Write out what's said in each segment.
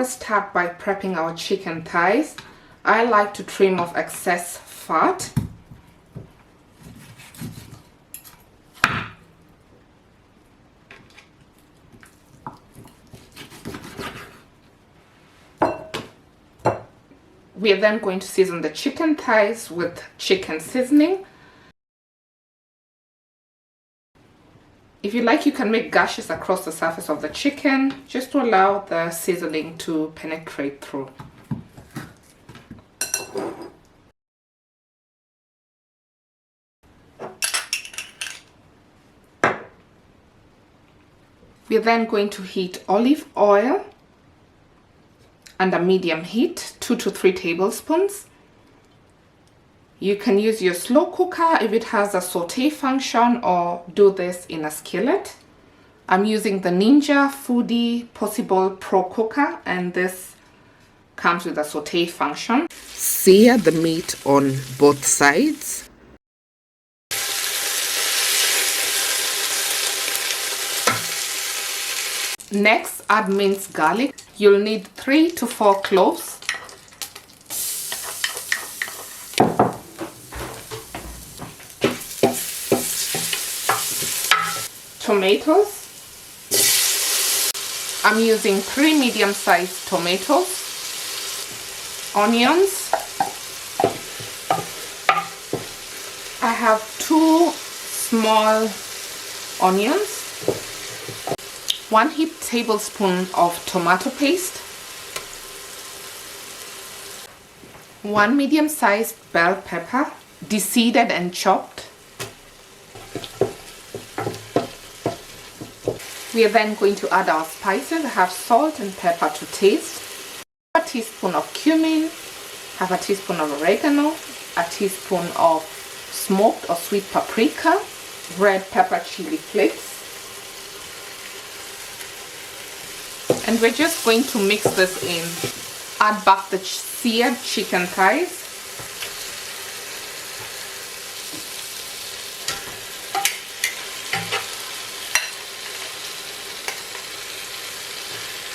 first start by prepping our chicken thighs. I like to trim off excess fat. We are then going to season the chicken thighs with chicken seasoning. If you like, you can make gashes across the surface of the chicken just to allow the seasoning to penetrate through. We are then going to heat olive oil under medium heat, 2 to 3 tablespoons. You can use your slow cooker if it has a saute function, or do this in a skillet. I'm using the Ninja Foodie Possible Pro Cooker, and this comes with a saute function. Sear the meat on both sides. Next, add minced garlic. You'll need 3 to 4 cloves. Tomatoes. I'm using 3 medium-sized tomatoes. Onions. I have 2 small onions. 1 heaped tablespoon of tomato paste. 1 medium-sized bell pepper, deseeded and chopped. We are then going to add our spices. I have salt and pepper to taste. A teaspoon of cumin, half a teaspoon of oregano, a teaspoon of smoked or sweet paprika, red pepper chili flakes. And we're just going to mix this in. Add back the seared chicken thighs.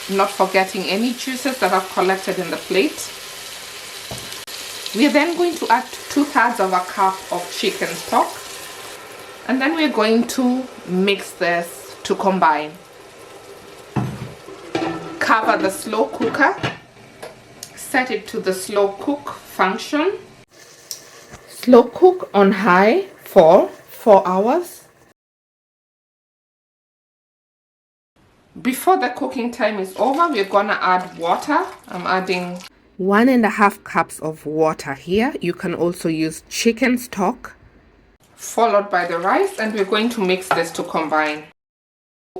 Not forgetting any juices that I've collected in the plate. We are then going to add 2/3 of a cup of chicken stock. And then we're going to mix this to combine. Cover the slow cooker, set it to the slow cook function. Slow cook on high for 4 hours. Before the cooking time is over, we're gonna add water. I'm adding 1.5 cups of water here. You can also use chicken stock, followed by the rice, and we're going to mix this to combine.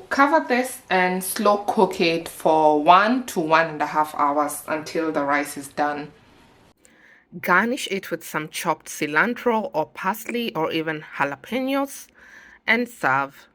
Cover this and slow cook it for 1 to 1.5 hours until the rice is done. Garnish it with some chopped cilantro or parsley or even jalapenos and serve.